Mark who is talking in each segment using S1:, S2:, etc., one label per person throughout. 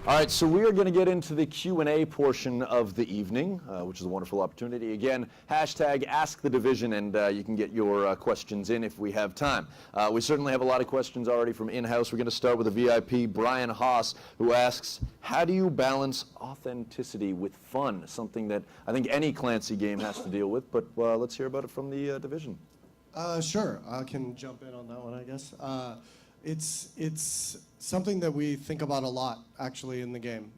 S1: All right, so we are going to get into the Q&A portion of the evening, which is a wonderful opportunity. Again, hashtag #AskTheDivision, and you can get your questions in if we have time. We certainly have a lot of questions already from in-house. We're going to start with a VIP, Brian Haas, who asks, how do you balance authenticity with fun? Something that I think any Clancy game has to deal with, but let's hear about it from the Division.
S2: Sure, I can jump in on that one, I guess. It's something that we think about a lot, actually, in the game.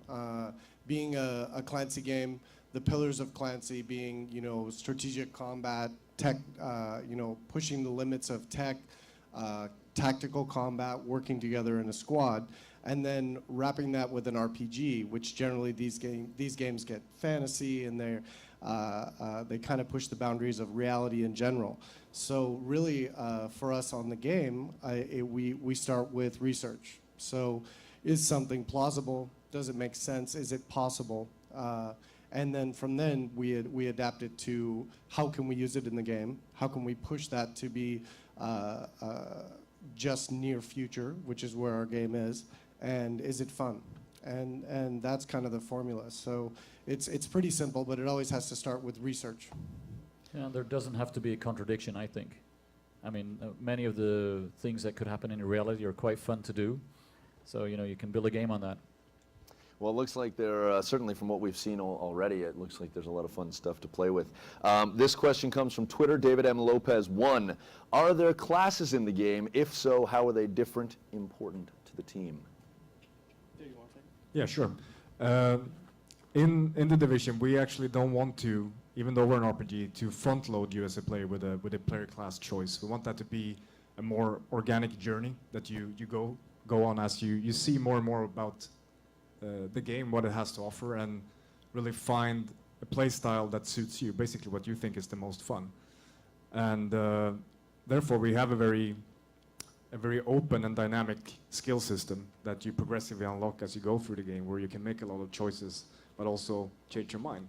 S2: Being a Clancy game, the pillars of Clancy being, strategic combat, tech, pushing the limits of tech, tactical combat, working together in a squad, and then wrapping that with an RPG, which generally these games get fantasy, and they kind of push the boundaries of reality in general. So really, for us on the game, we start with research. So is something plausible? Does it make sense? Is it possible? And then from then, we adapt it to how can we use it in the game? How can we push that to be just near future, which is where our game is? And is it fun? And that's kind of the formula. So it's pretty simple, but it always has to start with research.
S3: Yeah, there doesn't have to be a contradiction, I think. I mean, many of the things that could happen in reality are quite fun to do. So, you can build a game on that.
S1: Well, it looks like there, certainly from what we've seen already, it looks like there's a lot of fun stuff to play with. This question comes from Twitter, David M. Lopez 1. Are there classes in the game? If so, how are they different, important to the team?
S4: Yeah, sure. In the Division, we actually don't want to, even though we're an RPG, to front load you as a player with a player class choice. We want that to be a more organic journey that you go on as you see more and more about the game, what it has to offer, and really find a play style that suits you, basically what you think is the most fun. And therefore, we have a very open and dynamic skill system that you progressively unlock as you go through the game, where you can make a lot of choices, but also change your mind.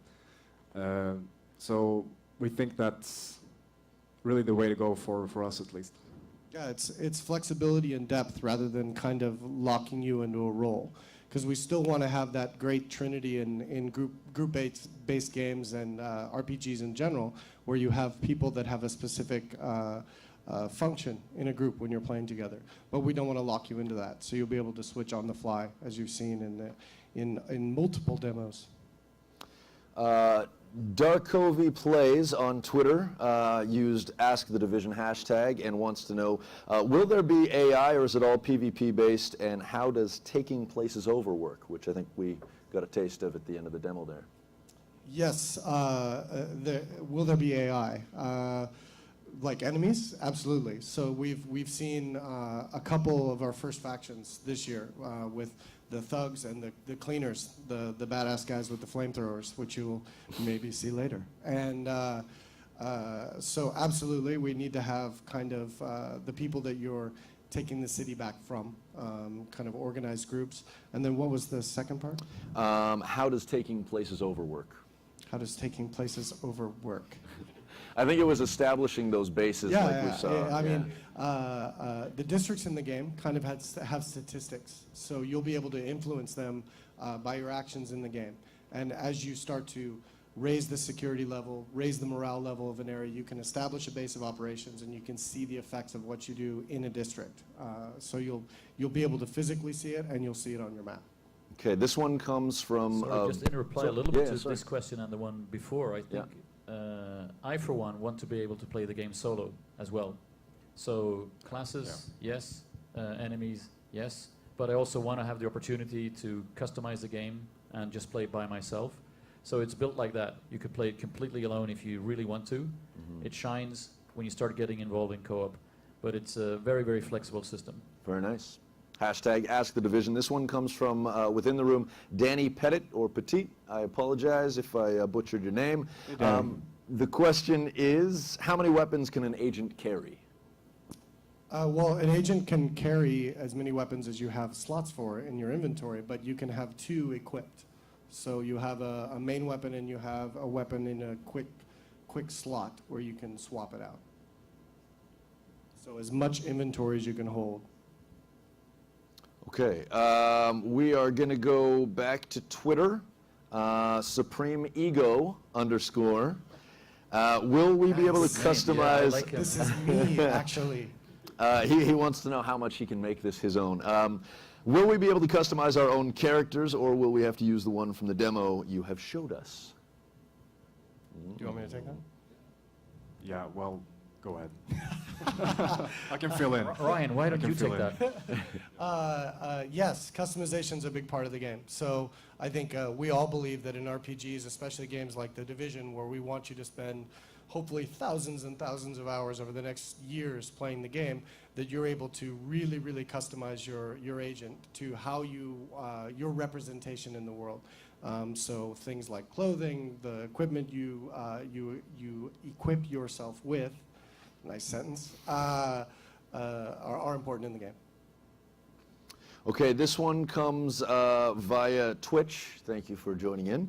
S4: So we think that's really the way to go for us, at least.
S2: Yeah, it's flexibility and depth rather than kind of locking you into a role. Because we still want to have that great trinity in group-based games and RPGs in general, where you have people that have a specific function in a group when you're playing together. But we don't want to lock you into that. So you'll be able to switch on the fly, as you've seen in multiple demos.
S1: Darkovi Plays on Twitter used Ask the Division hashtag and wants to know, will there be AI or is it all PvP based, and how does taking places over work, which I think we got a taste of at the end of the demo there.
S2: Yes, will there be AI? Like enemies? Absolutely. So we've seen a couple of our first factions this year with the thugs and the cleaners, the badass guys with the flamethrowers, which you'll maybe see later. And so absolutely, we need to have kind of the people that you're taking the city back from, kind of organized groups. And then what was the second part?
S1: How does taking places over work?
S2: How does taking places over work?
S1: I think it was establishing those bases like we saw.
S2: I mean, the districts in the game kind of have statistics, so you'll be able to influence them by your actions in the game. And as you start to raise the security level, raise the morale level of an area, you can establish a base of operations, and you can see the effects of what you do in a district. So you'll be able to physically see it, and you'll see it on your map.
S1: Okay, this one comes from...
S3: Sorry, just in reply a little bit to this question and the one before, I think. I, for one, want to be able to play the game solo as well. So classes, yes. Enemies, yes. But I also want to have the opportunity to customize the game and just play it by myself. So it's built like that. You could play it completely alone if you really want to. It shines when you start getting involved in co-op. But it's a very, very flexible system.
S1: Very nice. Hashtag Ask the Division. This one comes from within the room, Danny Pettit, or Petit. I apologize if I butchered your name. The question is, how many weapons can an agent carry?
S2: Well, an agent can carry as many weapons as you have slots for in your inventory, but you can have 2 equipped. So you have a main weapon and you have a weapon in a quick slot where you can swap it out. So as much inventory as you can hold.
S1: Okay, we are going to go back to Twitter, Supreme Ego _. Will we be able to
S2: Nice
S3: name. Yeah, I
S1: customize?
S3: like him.
S2: This is me, actually.
S1: He wants to know how much he can make this his own. Will we be able to customize our own characters, or will we have to use the one from the demo you have showed us?
S2: Do you want me to take that?
S4: Yeah, well, go ahead. I can fill in.
S3: Ryan, why don't
S4: can
S3: you
S4: fill
S3: take
S4: in.
S2: that? Yes, customization is a big part of the game. So I think we all believe that in RPGs, especially games like The Division, where we want you to spend hopefully thousands and thousands of hours over the next years playing the game, that you're able to really, really customize your agent to how you, your representation in the world. So things like clothing, the equipment you equip yourself with, nice sentence, are important in the game.
S1: Okay, this one comes via Twitch. Thank you for joining in.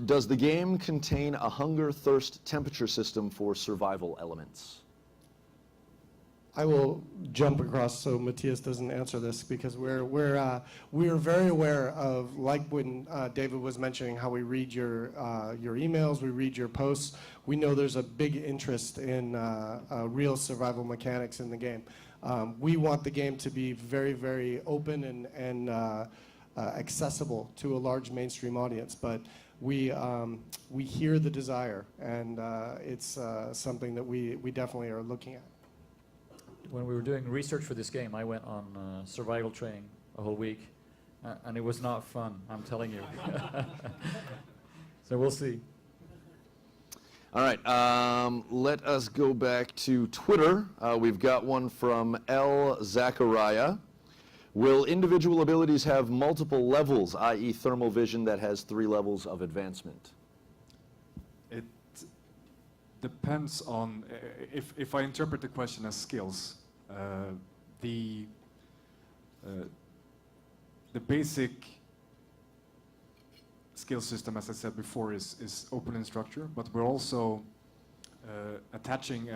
S1: Does the game contain a hunger, thirst, temperature system for survival elements?
S2: I will jump across so Matthias doesn't answer this, because we're very aware of, like when David was mentioning how we read your emails, we read your posts. We know there's a big interest in real survival mechanics in the game. We want the game to be very, very open and accessible to a large mainstream audience, but we hear the desire, and it's something that we definitely are looking at.
S3: When we were doing research for this game, I went on survival training a whole week, and it was not fun, I'm telling you. So we'll see.
S1: All right, let us go back to Twitter. We've got one from L. Zachariah. Will individual abilities have multiple levels, i.e. thermal vision that has 3 levels of advancement?
S4: It depends on, if I interpret the question as skills, the basic skill system, as I said before, is open in structure, but we're also attaching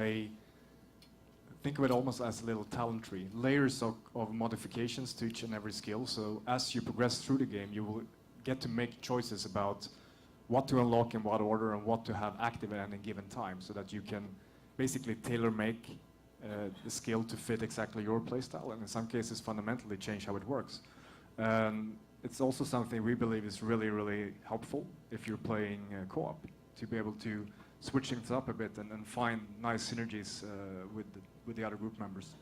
S4: think of it almost as a little talent tree, layers of modifications to each and every skill. So as you progress through the game, you will get to make choices about what to unlock in what order and what to have active at any given time, so that you can basically tailor-make the skill to fit exactly your playstyle, and in some cases fundamentally change how it works. It's also something we believe is really, really helpful if you're playing co-op, to be able to switch things up a bit and find nice synergies with the other group members.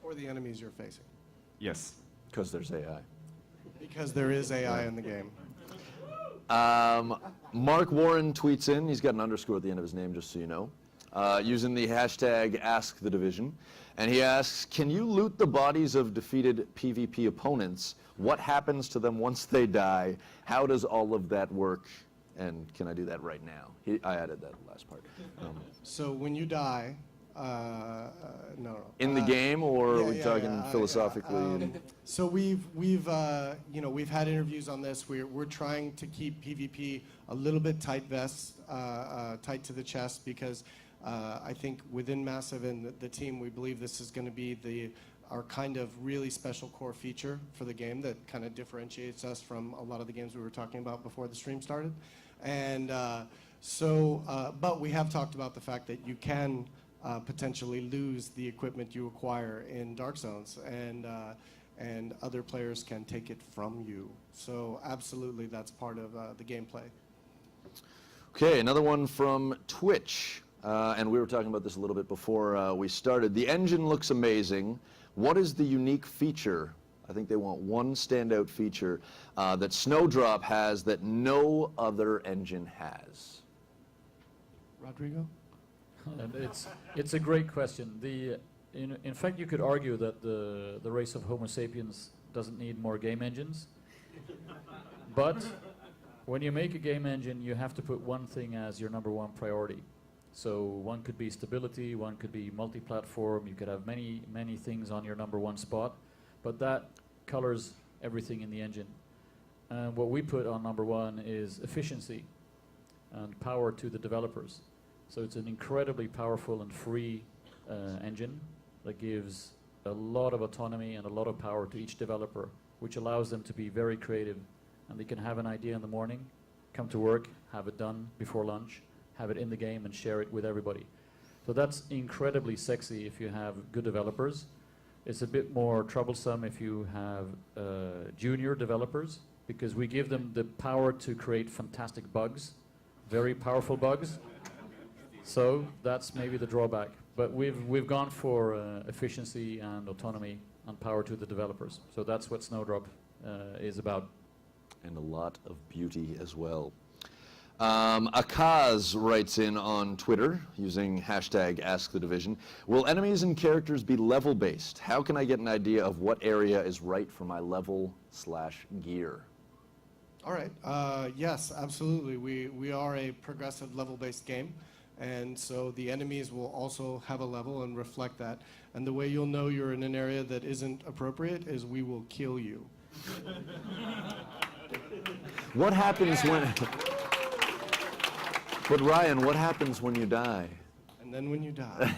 S2: Or the enemies you're facing.
S4: Yes.
S1: Because there's AI.
S2: Because there is AI in the game.
S1: Mark Warren tweets in, he's got an underscore at the end of his name, just so you know, using the hashtag #AskTheDivision. And he asks, can you loot the bodies of defeated PvP opponents? What happens to them once they die? How does all of that work? And can I do that right now? I added that last part.
S2: So when you die, no.
S1: In the game, or are we
S2: yeah,
S1: talking
S2: yeah,
S1: philosophically?
S2: So we've had interviews on this. We're trying to keep PvP a little bit tight tight to the chest, because I think within Massive and the team, we believe this is going to be our kind of really special core feature for the game that kind of differentiates us from a lot of the games we were talking about before the stream started. And but we have talked about the fact that you can potentially lose the equipment you acquire in Dark Zones, and other players can take it from you. So absolutely, that's part of the gameplay.
S1: Okay, another one from Twitch. And we were talking about this a little bit before we started. The engine looks amazing. What is the unique feature? I think they want one standout feature that Snowdrop has that no other engine has.
S2: Rodrigo?
S3: And it's a great question. In fact, you could argue that the race of Homo sapiens doesn't need more game engines. But when you make a game engine, you have to put one thing as your #1 priority. So one could be stability, one could be multi-platform, you could have many things on your #1 spot, but that colors everything in the engine. And what we put on #1 is efficiency and power to the developers. So it's an incredibly powerful and free engine that gives a lot of autonomy and a lot of power to each developer which allows them to be very creative, and they can have an idea in the morning, come to work, have it done before lunch, have it in the game and share it with everybody. So that's incredibly sexy if you have good developers. It's a bit more troublesome if you have junior developers, because we give them the power to create fantastic bugs, very powerful bugs. So that's maybe the drawback. But we've gone for efficiency and autonomy and power to the developers. So that's what Snowdrop is about.
S1: And a lot of beauty as well. Akaz writes in on Twitter using hashtag #AskTheDivision. Will enemies and characters be level-based? How can I get an idea of what area is right for my level/gear?
S2: All right. Yes, absolutely. We are a progressive level-based game, and so the enemies will also have a level and reflect that. And the way you'll know you're in an area that isn't appropriate is we will kill you.
S1: What happens when... But Ryan, what happens when you die?
S2: And then when you die.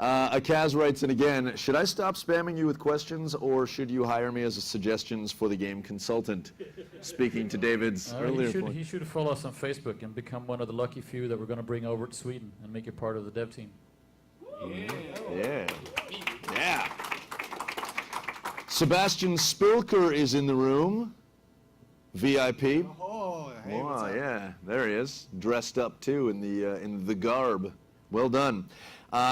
S1: Akaz writes in again, should I stop spamming you with questions, or should you hire me as a suggestions for the game consultant? Speaking to David's earlier point.
S3: He should follow us on Facebook and become one of the lucky few that we're going to bring over to Sweden and make you part of the dev team.
S1: Yeah. Sebastian Spilker is in the room. VIP.
S2: Oh, hey, what's
S1: Wow,
S2: up?
S1: yeah, there he is, dressed up too in the garb. Well done.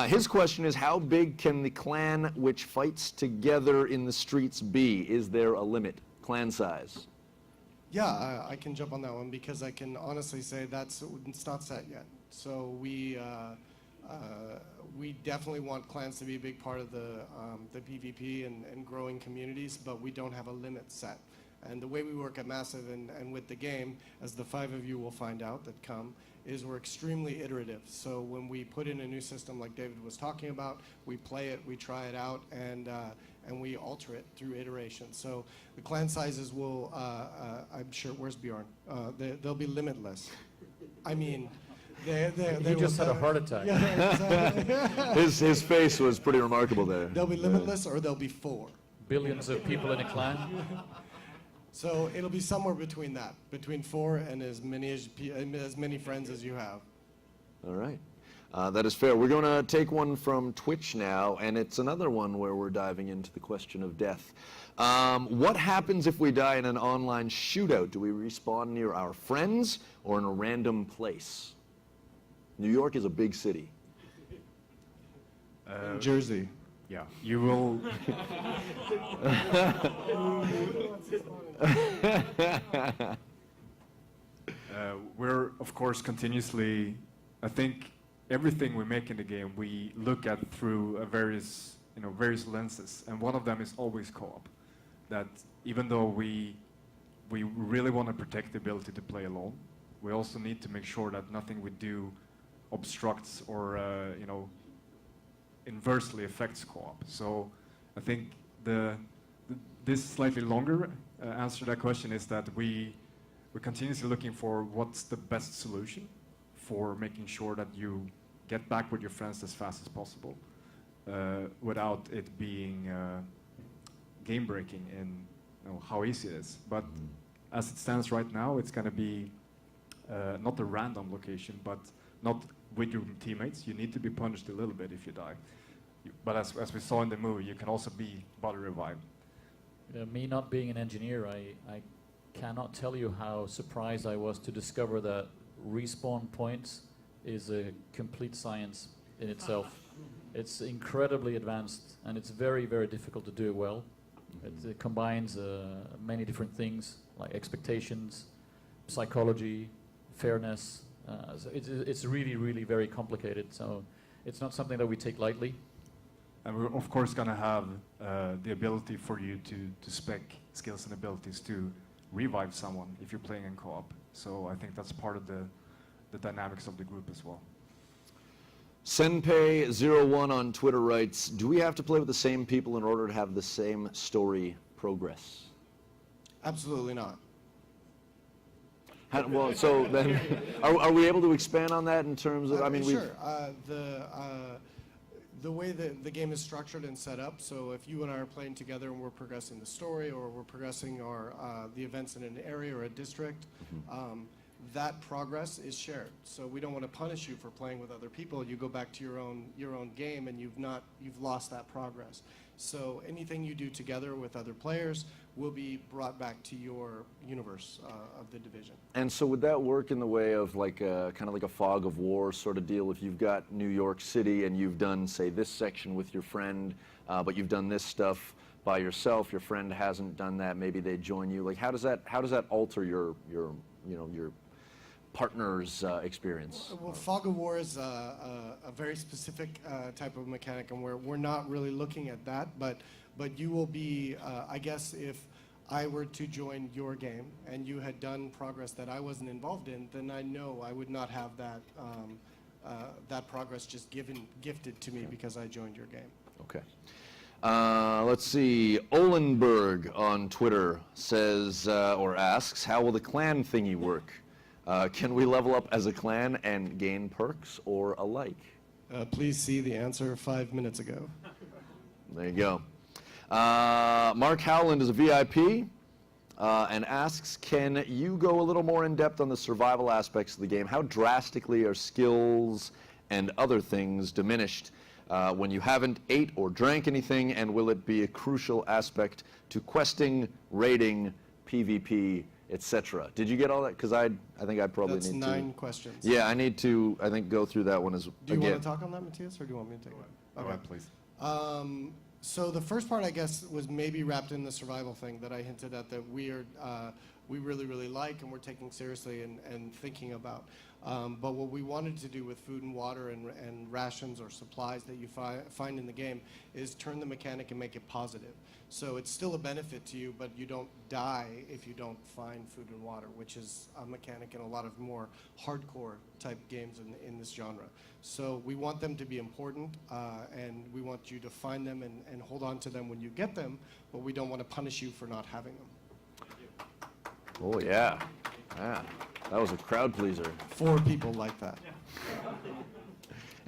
S1: His question is, how big can the clan which fights together in the streets be? Is there a limit? Clan size?
S2: Yeah, I can jump on that one because I can honestly say it's not set yet. So we definitely want clans to be a big part of the PvP and growing communities, but we don't have a limit set. And the way we work at Massive and with the game, as the 5 of you will find out that come, is we're extremely iterative. So when we put in a new system like David was talking about, we play it, we try it out, and we alter it through iteration. So the clan sizes will, I'm sure, where's Bjorn? They'll be limitless. I mean, they
S3: He just
S2: will
S3: had a heart attack.
S2: Yeah, exactly.
S1: His face was pretty remarkable there.
S2: They'll be limitless or they'll be 4.
S3: Billions of people in a clan.
S2: So it'll be somewhere between that, between 4 and as many friends as you have.
S1: All right. That is fair. We're going to take one from Twitch now, and it's another one where we're diving into the question of death. What happens if we die in an online shootout? Do we respawn near our friends or in a random place? New York is a big city.
S2: Jersey.
S4: Yeah, you will. We're of course continuously. I think everything we make in the game we look at through various lenses, and one of them is always co-op. That even though we really want to protect the ability to play alone, we also need to make sure that nothing we do obstructs or inversely affects co-op. So I think this slightly longer answer to that question is that we're continuously looking for what's the best solution for making sure that you get back with your friends as fast as possible without it being game breaking in how easy it is. But as it stands right now, it's going to be not a random location, but not with your teammates. You need to be punished a little bit if you die. But as we saw in the movie, you can also be body revived.
S3: Me not being an engineer, I cannot tell you how surprised I was to discover that respawn points is a complete science in itself. It's incredibly advanced, and it's very, very difficult to do it well. It combines many different things, like expectations, psychology, fairness. So it's really, really very complicated. So it's not something that we take lightly.
S4: And we're of course going to have the ability for you to spec skills and abilities to revive someone if you're playing in co-op. So I think that's part of the dynamics of the group as well.
S1: Senpei01 on Twitter writes, do we have to play with the same people in order to have the same story progress?
S2: Absolutely not.
S1: Well, so then, are we able to expand on that in terms of, I mean,
S2: sure. the way that the game is structured and set up, so if you and I are playing together and we're progressing the story or we're progressing our the events in an area or a district, that progress is shared. So we don't want to punish you for playing with other people. You go back to your own game and you've lost that progress. So anything you do together with other players will be brought back to your universe of the Division.
S1: And so would that work in the way of like kind of like a fog of war sort of deal? If you've got New York City and you've done, say, this section with your friend, but you've done this stuff by yourself, your friend hasn't done that, maybe they join you. Like how does that alter your partner's experience?
S2: Well, Fog of War is a very specific type of mechanic, and we're not really looking at that. But you will be, I guess, if I were to join your game and you had done progress that I wasn't involved in, then I know I would not have that that progress just gifted to me because I joined your game.
S1: Okay. Let's see. Olenberg on Twitter says or asks, how will the clan thingy work? Can we level up as a clan and gain perks or alike?
S2: Please see the answer 5 minutes ago.
S1: There you go. Mark Howland is a VIP and asks, can you go a little more in depth on the survival aspects of the game? How drastically are skills and other things diminished when you haven't ate or drank anything, and will it be a crucial aspect to questing, raiding, PvP, etc.? Did you get all that? Because I think I probably
S2: That's
S1: need
S2: 9 questions.
S1: Yeah, I need to, I think, go through that one as
S2: Do you
S1: again.
S2: want to talk on that, Matthias, or do you want me to take it?
S4: Go ahead, please.
S2: So the first part, I guess, was maybe wrapped in the survival thing that I hinted at that we really, really like and we're taking seriously and thinking about. But what we wanted to do with food and water and rations or supplies that you find in the game is turn the mechanic and make it positive. So it's still a benefit to you, but you don't die if you don't find food and water, which is a mechanic in a lot of more hardcore type games in this genre. So we want them to be important, and we want you to find them and hold on to them when you get them, but we don't want to punish you for not having them.
S1: Oh yeah, yeah, that was a crowd pleaser.
S2: 4 people like that.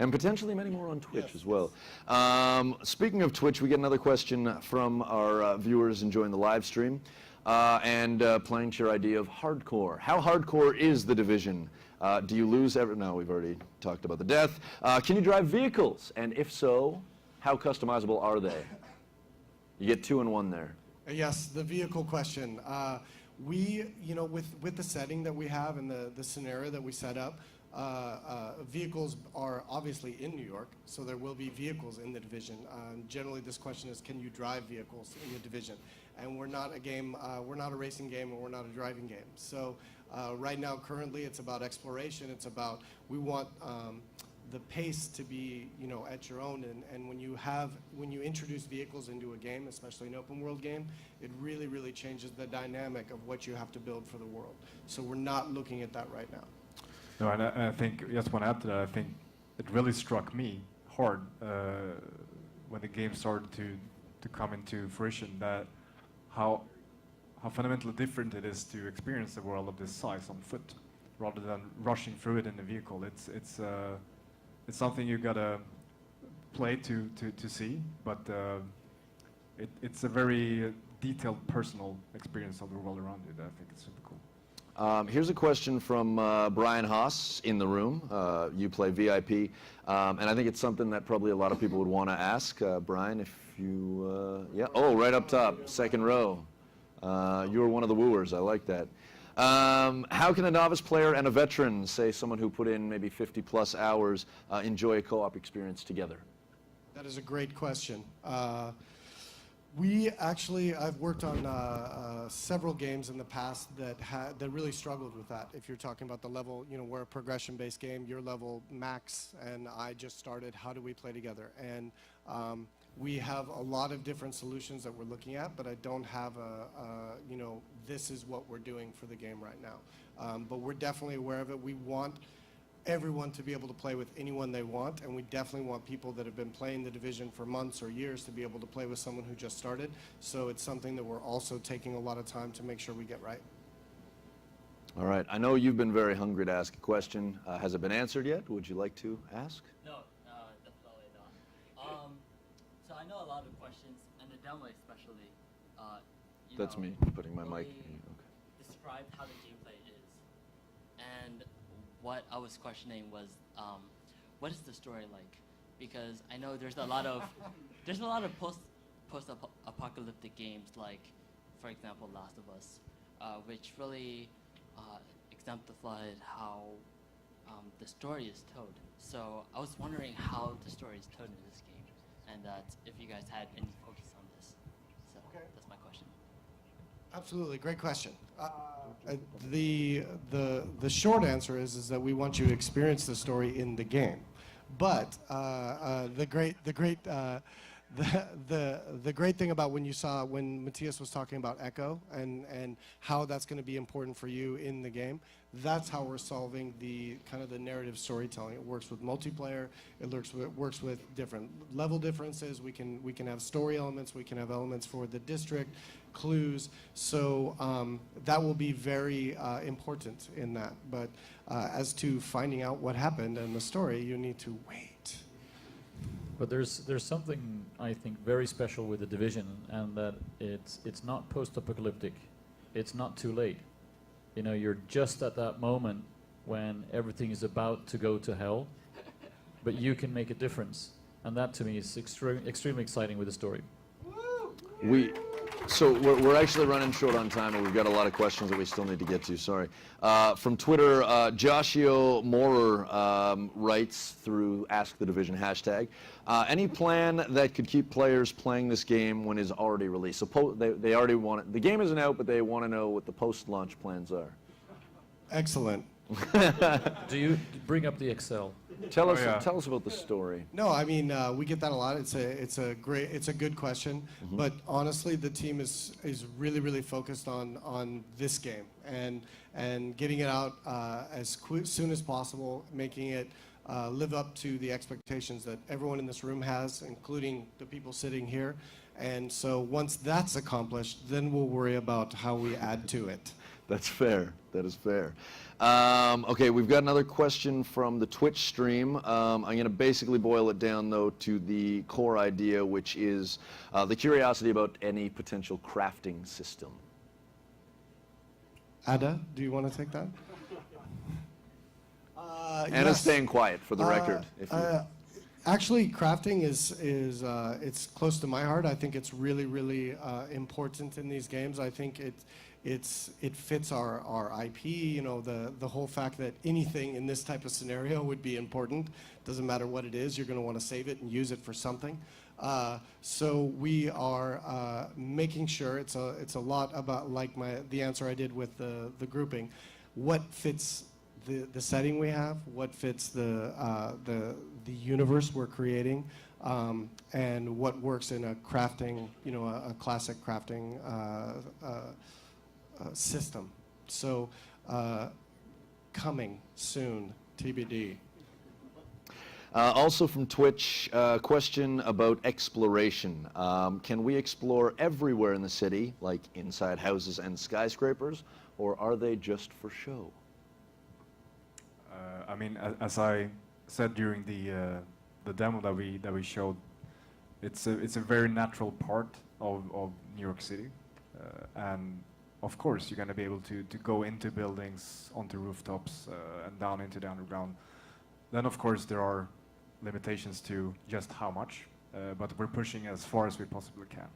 S1: And potentially many more on Twitch as well. Speaking of Twitch, we get another question from our viewers enjoying the live stream and playing to your idea of hardcore. How hardcore is the Division? Do you lose ever? No, we've already talked about the death. Can you drive vehicles? And if so, how customizable are they? You get 2 in 1 there.
S2: Yes, the vehicle question. We, with the setting that we have and the scenario that we set up, vehicles are obviously in New York, so there will be vehicles in the Division. Generally, this question is, can you drive vehicles in the Division? And we're not a game, we're not a racing game, and we're not a driving game. So right now, currently, it's about exploration. It's about, we want the pace to be, at your own. And when you introduce vehicles into a game, especially an open world game, it really, really changes the dynamic of what you have to build for the world. So we're not looking at that right now.
S4: No, and I think, just want to add to that, I think it really struck me hard when the game started to come into fruition, that how fundamentally different it is to experience the world of this size on foot, rather than rushing through it in a vehicle. It's something you gotta play to see, but it's a very detailed, personal experience of the world around you that I think is super cool.
S1: Here's a question from Brian Haas in the room. You play VIP, and I think it's something that probably a lot of people would want to ask. Brian, if you, yeah, oh, right up top, second row. You were one of the wooers. I like that. How can a novice player and a veteran, say someone who put in maybe 50+ hours, enjoy a co-op experience together?
S2: That is a great question. I've worked on several games in the past that really struggled with that. If you're talking about the level, we're a progression-based game, your level max, and I just started, how do we play together? And we have a lot of different solutions that we're looking at, but I don't have this is what we're doing for the game right now. But we're definitely aware of it. We want everyone to be able to play with anyone they want, and we definitely want people that have been playing the Division for months or years to be able to play with someone who just started. So it's something that we're also taking a lot of time to make sure we get right.
S1: All right. I know you've been very hungry to ask a question. Has it been answered yet? Would you like to ask?
S5: No, definitely not. demo especially,
S1: That's me putting my mic.
S5: really
S1: Okay.
S5: described how the gameplay is. And what I was questioning was, what is the story like? Because I know there's a lot of post-apocalyptic games like, for example, Last of Us, which really exemplified how the story is told. So I was wondering how the story is told in this game, and that if you guys had any focus on this. So that's my question.
S2: Absolutely, great question. The short answer is that we want you to experience the story in the game, but the great thing about when Matthias was talking about Echo and how that's going to be important for you in the game, that's how we're solving the kind of the narrative storytelling. It works with multiplayer. It works with different level differences. We can have story elements. We can have elements for the district, clues. So that will be very important in that. But as to finding out what happened and the story, you need to wait.
S3: But there's something I think very special with the Division, and that it's not post-apocalyptic. It's not too late. You know, you're just at that moment when everything is about to go to hell, but you can make a difference, and that to me is extremely exciting with the story.
S1: So we're actually running short on time, and we've got a lot of questions that we still need to get to. Sorry. From Twitter, Joshio Morer writes through Ask the Division hashtag. Any plan that could keep players playing this game when it's already released? So they already want it. The game isn't out, but they want to know what the post-launch plans are.
S2: Excellent.
S3: Do you bring up the Excel?
S1: Tell us about the story.
S2: No, I mean we get that a lot. It's a good question. But honestly, the team is really focused on this game and getting it out as soon as possible, making it live up to the expectations that everyone in this room has, including the people sitting here. And so once that's accomplished, then we'll worry about how we add to it.
S1: That's fair. That is fair. Okay, we've got another question from the Twitch stream. I'm going to basically boil it down, though, to the core idea, which is the curiosity about any potential crafting system.
S2: Ada, do you want to take that?
S1: Anna's
S2: yes.
S1: staying quiet, for the record. If you...
S2: Actually, crafting is it's close to my heart. I think it's really important in these games. I think it fits our IP. You know, the whole fact that anything in this type of scenario would be important. Doesn't matter what it is. You're going to want to save it and use it for something. So we are making sure it's a lot about like the answer I did with the grouping. What fits the setting we have, what fits the universe we're creating, and what works in a crafting, you know, a classic crafting system. So coming soon, TBD.
S1: Also from Twitch, question about exploration. Can we explore everywhere in the city, like inside houses and skyscrapers, or are they just for show?
S4: I mean, as I said during the demo that we showed, it's a very natural part of New York City, and of course you're going to be able to go into buildings, onto rooftops, and down into the underground. Then of course there are limitations to just how much, but we're pushing as far as we possibly can.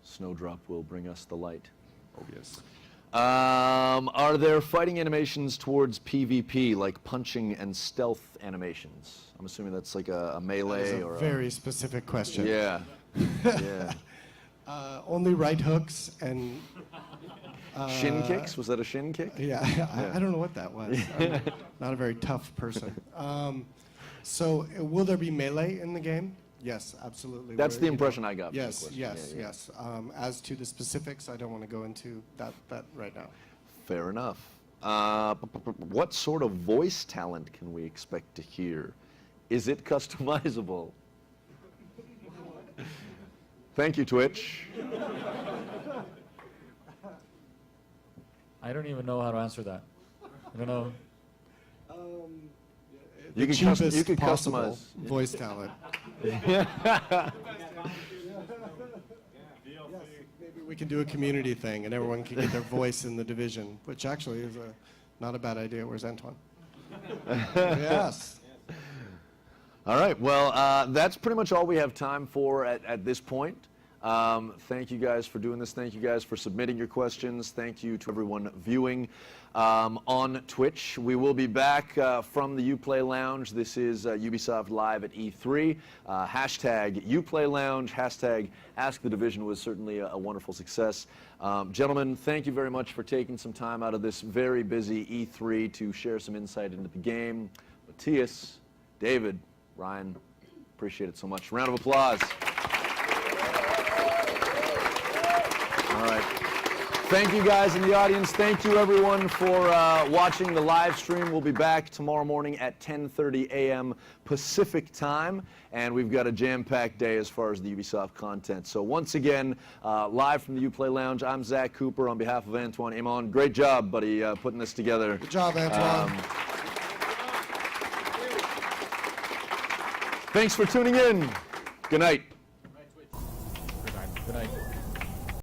S1: Snowdrop will bring us the light.
S4: Oh yes.
S1: Are there fighting animations towards PvP, like punching and stealth animations? I'm assuming that's like a melee
S2: That's
S1: or
S2: a very specific question.
S1: Yeah. Yeah.
S2: Only right hooks and
S1: Shin kicks? Was that a shin kick?
S2: yeah, I don't know what that was. I'm not a very tough person. So will there be melee in the game? Yes, absolutely.
S1: That's the impression I got from the
S2: Yes,
S1: question.
S2: yes,
S1: Yeah, yeah.
S2: yes. As to the specifics, I don't want to go into that right now.
S1: Fair enough. What sort of voice talent can we expect to hear? Is it customizable? Thank you, Twitch.
S3: I don't even know how to answer that. I don't know.
S1: You
S2: The
S1: can
S2: cheapest
S1: you can
S2: possible
S1: customize.
S2: voice talent. We can do a community thing, and everyone can get their voice in the division, which actually is not a bad idea. Where's Antoine? Yes.
S1: All right. Well, that's pretty much all we have time for at this point. Thank you guys for doing this. Thank you guys for submitting your questions. Thank you to everyone viewing on Twitch. We will be back from the Uplay Lounge. This is Ubisoft Live at E3. Hashtag Uplay Lounge, hashtag Ask the Division was certainly a wonderful success. Gentlemen, thank you very much for taking some time out of this very busy E3 to share some insight into the game. Matthias, David, Ryan, appreciate it so much. Round of applause. All right. Thank you guys in the audience. Thank you everyone for watching the live stream. We'll be back tomorrow morning at 10:30 a.m. Pacific time, and we've got a jam-packed day as far as the Ubisoft content. So once again, live from the Uplay Lounge, I'm Zach Cooper on behalf of Antoine Amon. Great job, buddy, putting this together.
S2: Good job, Antoine.
S1: Thanks for tuning in. Good night.
S3: Good night.